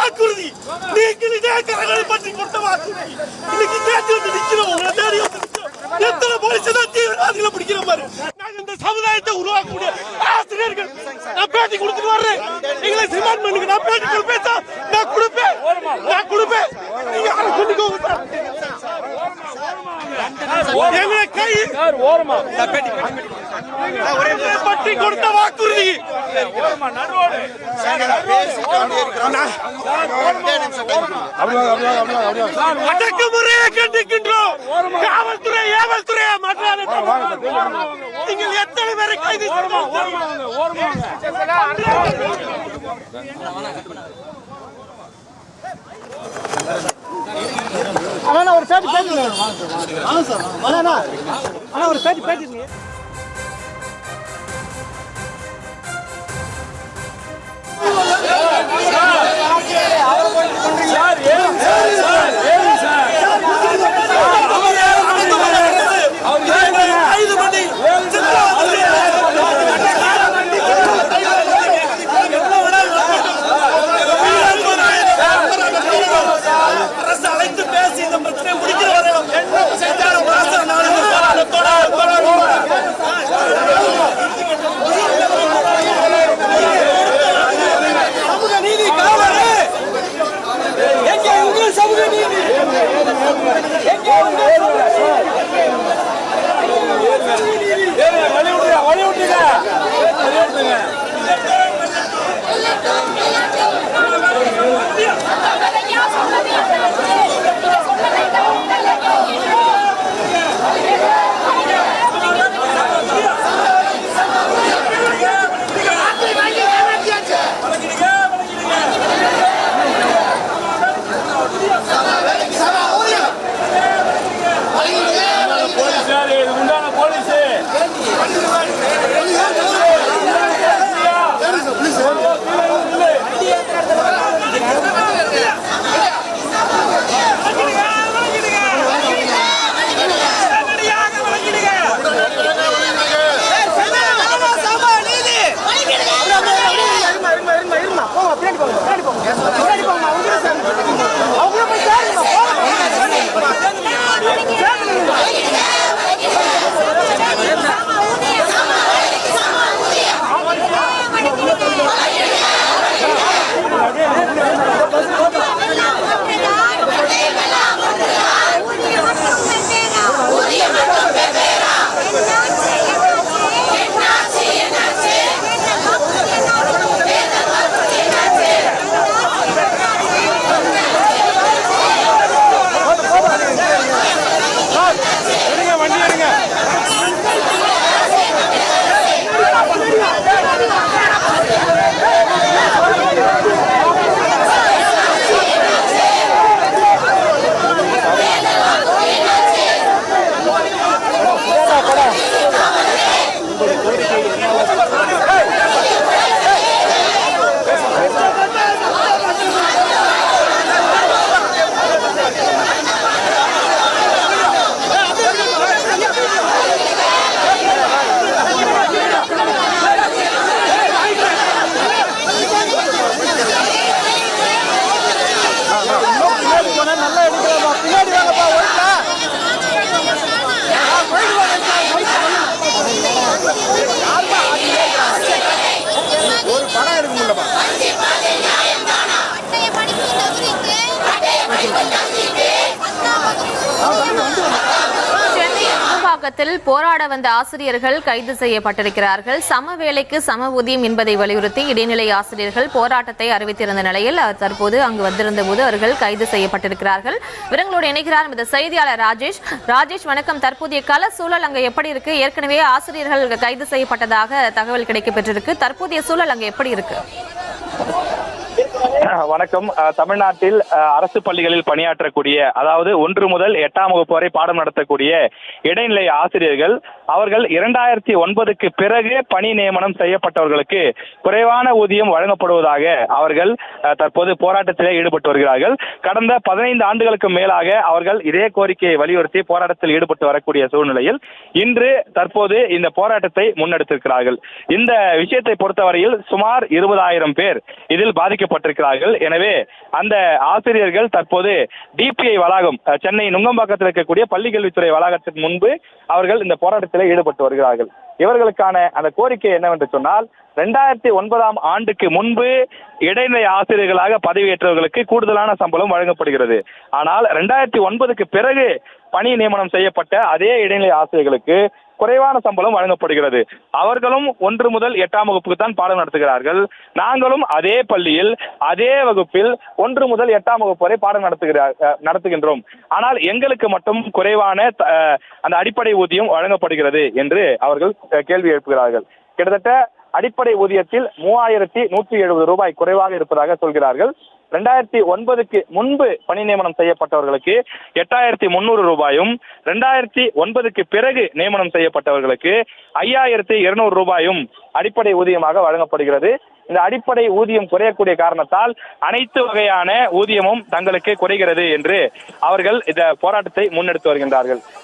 வாக்குறுதி நீங்கள் இதே கரங்களை பற்றி கொடுத்த வாக்குறுதி இன்னைக்கு கேட்டு வந்து நிக்கிறோம். உங்களை தேடி வந்து எத்தனை போலீஸ் தான் தீவிரவாதிகளை பிடிக்கிற மாதிரி நாங்கள் இந்த சமுதாயத்தை உருவாக்கக்கூடிய ஆசிரியர்கள் நான் பேட்டி கொடுத்துட்டு வர்றேன். எங்களை சிமான் பண்ணுங்க. நான் பேட்டி பேச நான் கொடுப்பேன். நீங்க யாரை சொல்லிக்கோங்க சார். எங்களை கை பற்றி கொடுத்த வாக்குறுதி அடக்குமுறையை கண்டிக்கின்றோம். காவல்துறை ஏவல்துறையை மாற்றாத நீங்கள் எத்தனை பேரை கைது அண்ணா ஒரு பேட்டி அண்ணா ஒரு பேட்டி போராட வந்த ஆசிரியர்கள் கைது செய்யப்பட்டிருக்கிறார்கள். சம வேலைக்கு சம ஊதியம் என்பதை வலியுறுத்தி இடைநிலை ஆசிரியர்கள் போராட்டத்தை அறிவித்திருந்த நிலையில் தற்போது அங்கு வந்திருந்த போது அவர்கள் கைது செய்யப்பட்டிருக்கிறார்கள். விவரங்களோடு இணைகிறார் இந்த செய்தியாளர் ராஜேஷ். வணக்கம். தற்போதைய கள சூழல் அங்கு எப்படி இருக்கு? ஏற்கனவே ஆசிரியர்கள் கைது செய்யப்பட்டதாக தகவல் கிடைக்கப்பெற்றிருக்கு. தற்போதைய சூழல் அங்கு எப்படி இருக்கு? வணக்கம். தமிழ்நாட்டில் அரசு பள்ளிகளில் பணியாற்றக்கூடிய, அதாவது 1 முதல் 8ஆம் வகுப்பு வரை பாடம் நடத்தக்கூடிய இடைநிலை ஆசிரியர்கள் அவர்கள் 2009க்கு பிறகு பணி நியமனம் செய்யப்பட்டவர்களுக்கு குறைவான ஊதியம் வழங்கப்படுவதாக அவர்கள் தற்போது போராட்டத்திலே ஈடுபட்டு வருகிறார்கள். கடந்த 15 ஆண்டுகளுக்கு மேலாக அவர்கள் இதே கோரிக்கையை வலியுறுத்தி போராட்டத்தில் ஈடுபட்டு வரக்கூடிய சூழ்நிலையில் இன்று தற்போது இந்த போராட்டத்தை முன்னெடுத்திருக்கிறார்கள். இந்த விஷயத்தை பொறுத்தவரையில் சுமார் 20,000 பேர் இதில் பாதிக்கப்பட்டு பணியாற்றிருக்கிறார்கள். எனவே அந்த ஆசிரியர்கள் தற்போது டிபிஐ வளாகம், சென்னை நுங்கம்பாக்கத்தில் இருக்கக்கூடிய பள்ளிக்கல்வித்துறை வளாகத்திற்கு முன்பு அவர்கள் இந்த போராட்டத்தில் ஈடுபட்டு வருகிறார்கள். இவர்களுக்கான அந்த கோரிக்கை என்னவென்று சொன்னால், 2009ஆம் ஆண்டுக்கு முன்பு இடைநிலை ஆசிரியர்களாக பதவியேற்றவர்களுக்கு கூடுதலான சம்பளம் வழங்கப்படுகிறது. ஆனால் 2009க்கு பிறகு பணி நியமனம் செய்யப்பட்ட அதே இடைநிலை ஆசிரியர்களுக்கு குறைவான சம்பளம் வழங்கப்படுகிறது. அவர்களும் 1 முதல் 8ஆம் வகுப்புக்கு தான் பாடம் நடத்துகிறார்கள். நாங்களும் அதே பள்ளியில் அதே வகுப்பில் 1 முதல் 8ஆம் வகுப்பு வரை பாடம் நடத்துகின்றோம். ஆனால் எங்களுக்கு மட்டும் குறைவான அந்த அடிப்படை ஊதியம் வழங்கப்படுகிறது என்று அவர்கள் கேள்வி எழுப்புகிறார்கள். கிட்டத்தட்ட அடிப்படை ஊதியத்தில் 3170 ரூபாய் குறைவாக இருப்பதாக சொல்கிறார்கள். 2009க்கு முன்பு பணி நியமனம் செய்யப்பட்டவர்களுக்கு 8300 ரூபாயும், 2009க்கு பிறகு நியமனம் செய்யப்பட்டவர்களுக்கு 5200 ரூபாயும் அடிப்படை ஊதியமாக வழங்கப்படுகிறது. இந்த அடிப்படை ஊதியம் குறையக்கூடிய காரணத்தால் அனைத்து வகையான ஊதியமும் தங்களுக்கு குறைகிறது என்று அவர்கள் இந்த போராட்டத்தை முன்னெடுத்து வருகின்றார்கள்.